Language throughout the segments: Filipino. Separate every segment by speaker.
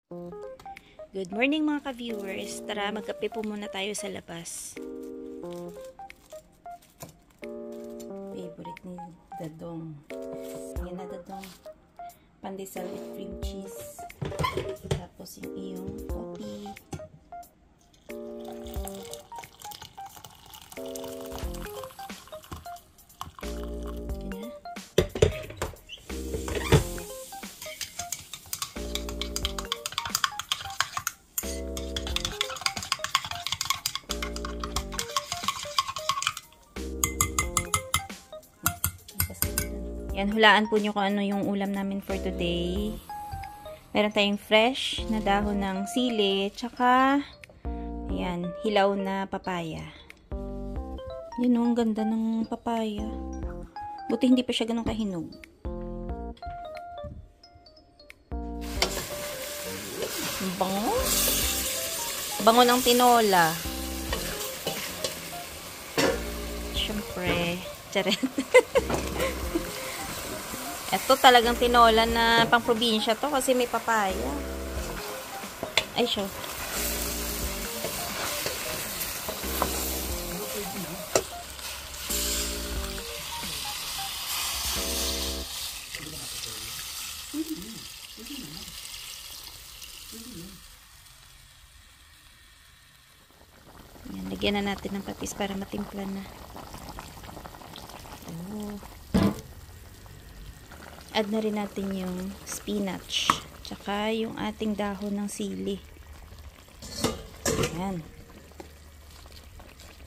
Speaker 1: Good morning mga ka-viewers. Tara, magkape po muna tayo sa labas. Favorite ni Dadong. Ayan na Dadong. Pandesal with cream cheese. Tapos yung iyong coffee. Yan, hulaan po nyo kung ano yung ulam namin for today. Meron tayong fresh na dahon ng sili, tsaka, ayan, hilaw na papaya. Yan o, ang ganda ng papaya. Buti hindi pa siya ganun kahinog. Bango. Bango ng tinola. Siyempre, charet. Ito talagang tinola na pang probinsya to kasi may papaya. Ay, siya. Yan, lagyan na natin ng patis para matimpla na. Oh. Add na rin natin yung spinach. Tsaka yung ating dahon ng sili. Ayan.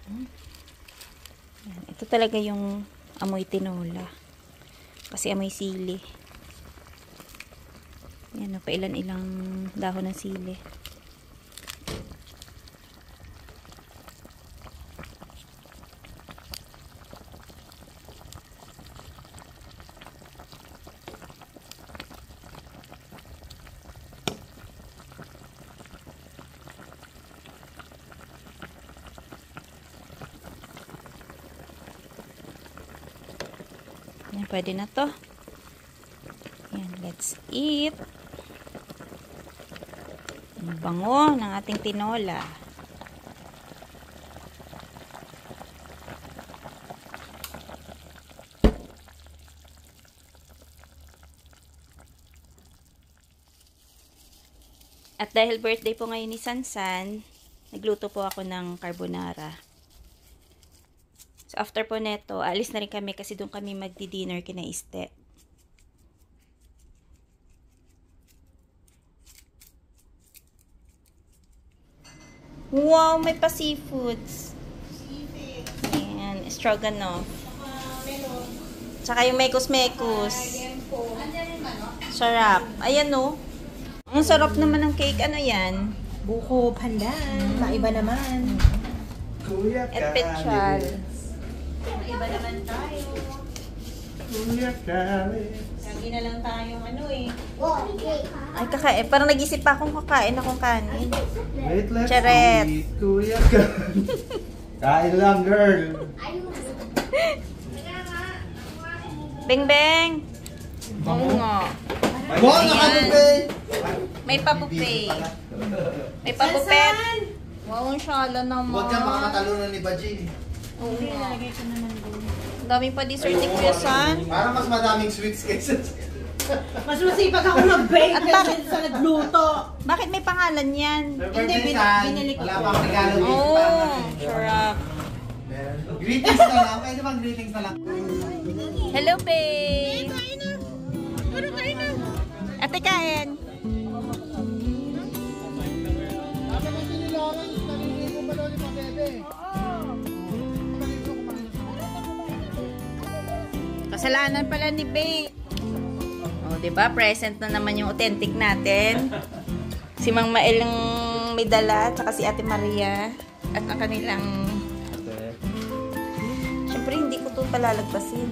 Speaker 1: Ayan. Ito talaga yung amoy tinola. Kasi amoy sili. Ayan, pailan-ilang dahon ng sili. Yan, pwede na to. Yan, let's eat. Ang bango ng ating tinola. At dahil birthday po ngayon ni Sansan, nagluto po ako ng carbonara. So, after po neto, alis na rin kami kasi doon kami magdi-dinner kina Este. Wow, may pa seafoods. Ayan, stroganoff. Tsaka yung mekos-mekos. Sarap. Ayan o. Ang sarap naman ng cake. Ano yan?
Speaker 2: Buko pandan. Maiba naman.
Speaker 1: At pechal.
Speaker 2: Iba naman tayo. Lagi na lang tayong ano eh.
Speaker 1: Ay, kakain. Parang nag-isip pa akong kakain akong kanin.
Speaker 3: Wait, let's
Speaker 1: Charet.
Speaker 3: eat. Kuya ka. Kain lang, girl.
Speaker 1: Beng beng. Oo nga.
Speaker 3: Wow, nakabuffet.
Speaker 1: May pa-buffet. May pa-buffet. Wow, ang syala naman.
Speaker 3: Huwag dyan, makakatalunan ni Baji.
Speaker 1: Oo nga.
Speaker 2: Nalagay ko naman doon.
Speaker 1: Ang daming pa dessert ni Kuya San.
Speaker 3: Parang mas madaming sweets kaysa...
Speaker 2: Mas masipag ako mag-bake kasi sa nagluto.
Speaker 1: Bakit may pangalan yan?
Speaker 3: Birthday
Speaker 2: binili ko.
Speaker 3: Wala pang regalo dito.
Speaker 1: Oh, sarap.
Speaker 3: Greetings na lang. Pwede bang greetings na lang?
Speaker 1: Hello, babe. Kain na. Kain na. Ate, kain. Kasalanan pala ni Bae. Oh, 'di ba? Present na naman yung authentic natin. Si Mang Mael ang may dala, tsaka si Ate Maria at ang kanilang. Siyempre hindi ko 'to palalagpasin.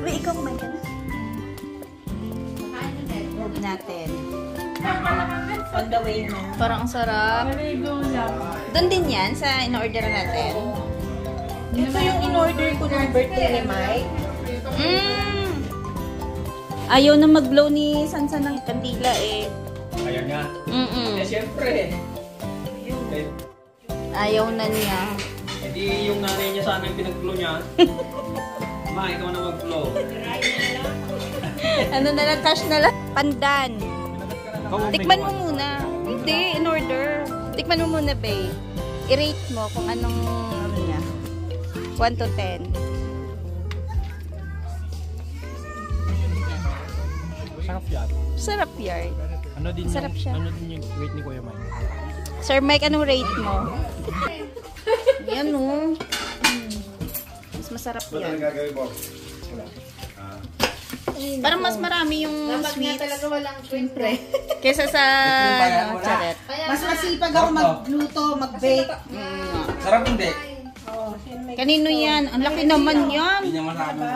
Speaker 1: Uy, ikaw kumain ka na. Huwag natin. On the way na. Parang ang sarap. Doon din yan sa in-order natin.
Speaker 2: Ito yung in-order ko ng birthday ni Mike.
Speaker 1: Ayaw na mag-blow ni Sansan ng kandila eh.
Speaker 4: Ayaw niya. Eh, siyempre. Eh,
Speaker 1: Ayaw na niya.
Speaker 4: edi yung nanay niya sana yung pinag-blow niya. Ma, ikaw na mag-blow.
Speaker 1: Ano na lang, cash na lang. Pandan. Tikman mo muna. Hindi, in order. Tikman mo muna, babe. I-rate mo kung anong, ano niya. 1 to 10.
Speaker 4: Sarap yan.
Speaker 1: Sarap yan.
Speaker 4: Ano din
Speaker 1: Sarap siya.
Speaker 4: Ano din yung weight ni Kuya Mike?
Speaker 1: Sir Mike, anong rate mo? Yan, no. Mas masarap
Speaker 3: Ba't
Speaker 1: yan.
Speaker 3: ano gagawin mo?
Speaker 1: Parang mas marami yung
Speaker 2: Dapat nga
Speaker 1: sweets
Speaker 2: talaga walang siyempre.
Speaker 1: kesa sa ano, charet.
Speaker 2: Mas masipag ako magluto, mag-bake.
Speaker 3: Sarap hindi.
Speaker 1: Kanino yan? Ang laki naman yan.
Speaker 3: Hindi niya masabi.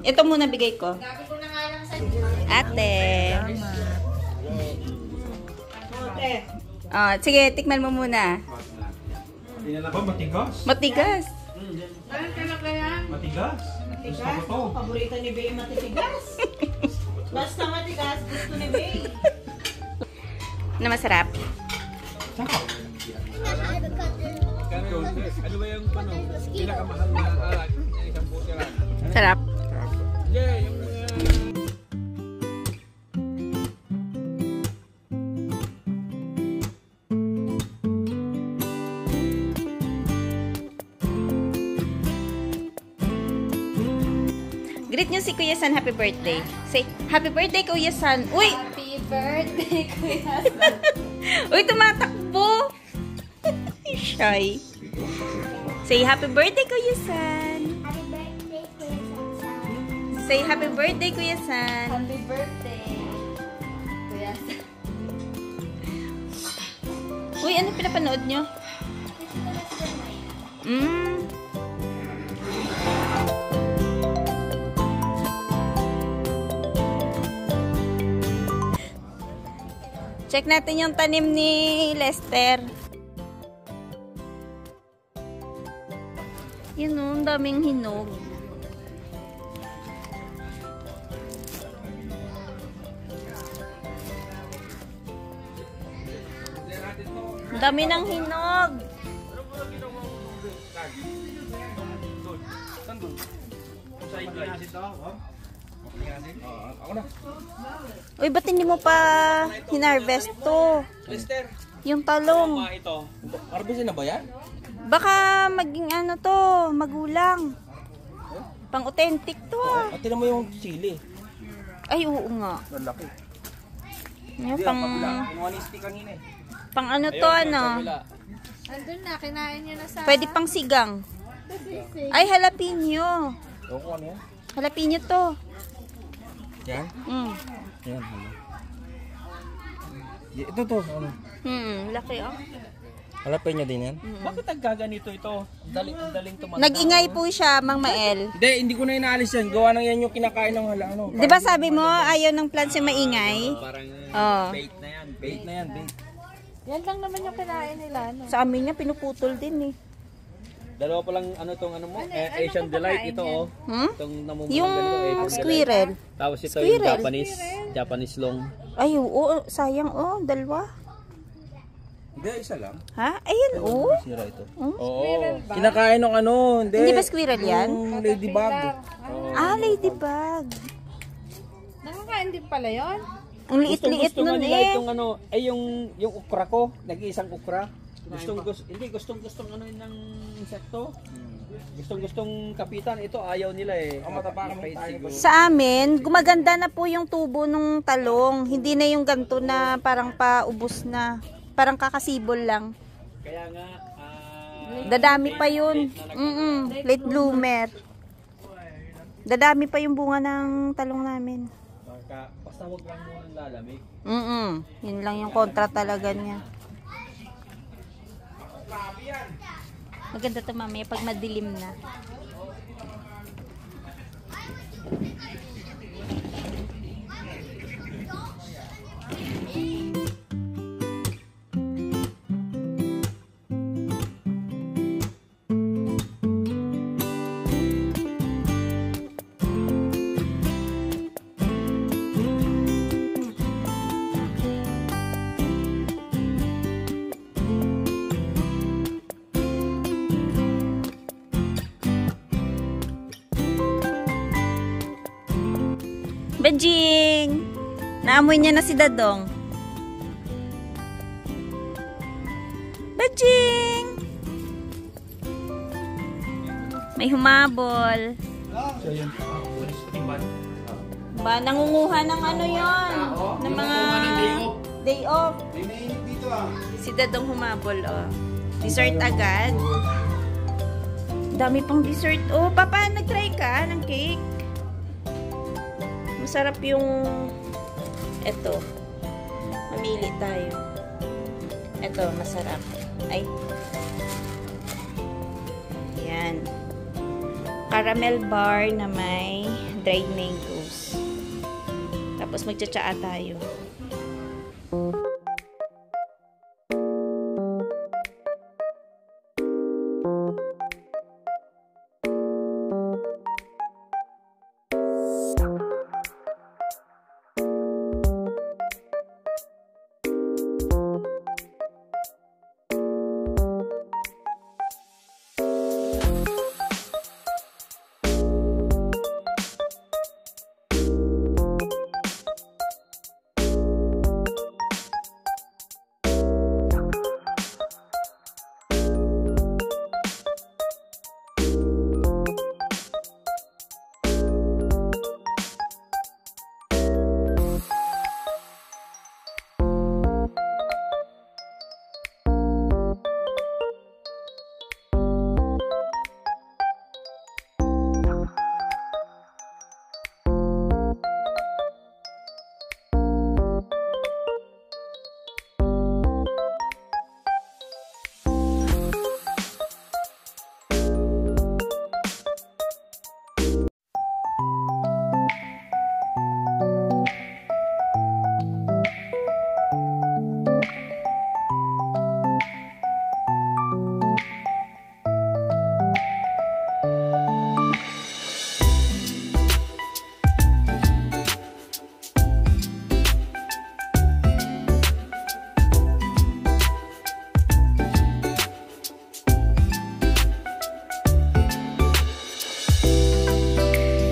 Speaker 1: Ito muna bigay ko. Ate. Oh, sige, tikman mo muna.
Speaker 4: Ba, matigas?
Speaker 1: Matigas.
Speaker 4: Matigas?
Speaker 2: Matigas? Paborito ni Bey matitigas. Basta matigas, gusto ni Bey.
Speaker 1: Na masarap.
Speaker 4: Ano ba yung pinakamahal na isang puti lang?
Speaker 1: Sarap.
Speaker 4: Hindi, yung
Speaker 1: Greet nyo si Kuya San, happy birthday. Say, happy birthday, Kuya San. Uy!
Speaker 5: Happy birthday, Kuya San.
Speaker 1: Uy, tumatakbo! Shy. Say, happy birthday, Kuya San.
Speaker 5: Happy birthday, Kuya San.
Speaker 1: Say, happy birthday, Kuya San.
Speaker 5: Happy birthday, Kuya San.
Speaker 1: Uy, ano pinapanood nyo? Check natin yung tanim ni Lester. Yun o, ang daming hinog. Ang dami ng hinog. Uy, ba't hindi mo pa hinarvest to?
Speaker 4: Lester,
Speaker 1: Yung talong.
Speaker 4: ito. Harvestin na ba yan?
Speaker 1: Baka maging ano to, magulang. Pang-authentic to ah.
Speaker 4: At tinan mo yung chili.
Speaker 1: Ay, oo nga.
Speaker 4: Lalaki.
Speaker 1: Yan, pang,
Speaker 4: Kinuha ni stick kanina eh.
Speaker 1: pang ano to, ano.
Speaker 5: Andun na, kinain niyo na sa...
Speaker 1: Pwede pang sigang. Ay, jalapeno.
Speaker 4: Ewan ko ano yan.
Speaker 1: Jalapeno to.
Speaker 4: Yan?
Speaker 1: Mm.
Speaker 4: Yan, ano. Ito to. Ano?
Speaker 1: Laki oh.
Speaker 4: Halapin niya din yan? Bakit nagkaganito ito? Daling tumanda.
Speaker 1: Nag-ingay po siya, Mang Mael.
Speaker 4: Hindi ko na inaalis yan. Gawa ng yan yung kinakain ng hala. Ano,
Speaker 1: Di ba sabi mo, ayaw ng plants yung maingay?
Speaker 4: parang
Speaker 1: Oh.
Speaker 4: bait na yan. Bait na yan, bait.
Speaker 5: Yan lang naman yung kinain nila, no?
Speaker 1: Sa amin niya, pinuputol din eh.
Speaker 4: Dalawa pa lang ano tong ano mo? Asian Delight ito oh. Itong namumulang
Speaker 1: Yung
Speaker 4: ganito, Asian
Speaker 1: squirrel.
Speaker 4: Delight. Tapos ito
Speaker 1: Squirrel.
Speaker 4: yung Japanese long.
Speaker 1: Ay, oo, sayang oh, dalawa.
Speaker 4: Hindi, isa lang.
Speaker 1: Ha? Ayun oh.
Speaker 4: Sira ito. Oo. Kinakain ng ano,
Speaker 1: Hindi ba squirrel yan?
Speaker 4: Yung ladybug.
Speaker 1: Ah, ladybug.
Speaker 5: Nakakain din pala yun?
Speaker 1: Ang liit-liit
Speaker 4: Gusto nga
Speaker 1: nun
Speaker 4: nila
Speaker 1: eh.
Speaker 4: itong ano, ay yung ukra ko, nag-iisang ukra. Gustong ano ng insekto. Gustong kapitan, ito ayaw nila eh. Mapait siguro.
Speaker 1: Sa amin, gumaganda na po yung tubo ng talong. Hindi na yung ganto na parang paubos na. Parang kakasibol lang.
Speaker 4: Kaya nga,
Speaker 1: Dadami pa yun. Late bloomer. Dadami pa yung bunga ng talong namin.
Speaker 4: basta wag lang muna lalamig.
Speaker 1: Yun lang yung kontra talaga niya. Maganda to mamaya pag madilim na. Bajing! Naamoy niya na si Dadong. Bajing! May humabol. Ba, nangunguha ng ano yon, ng mga day off. Si Dadong humabol, oh. Dessert agad. Dami pang dessert. Oh, Papa, nag-try ka ng cake? Masarap yung eto. Mamili tayo. Eto, masarap. Ay. Yan. Caramel bar na may dried mangoes. Tapos magtsatsaa tayo.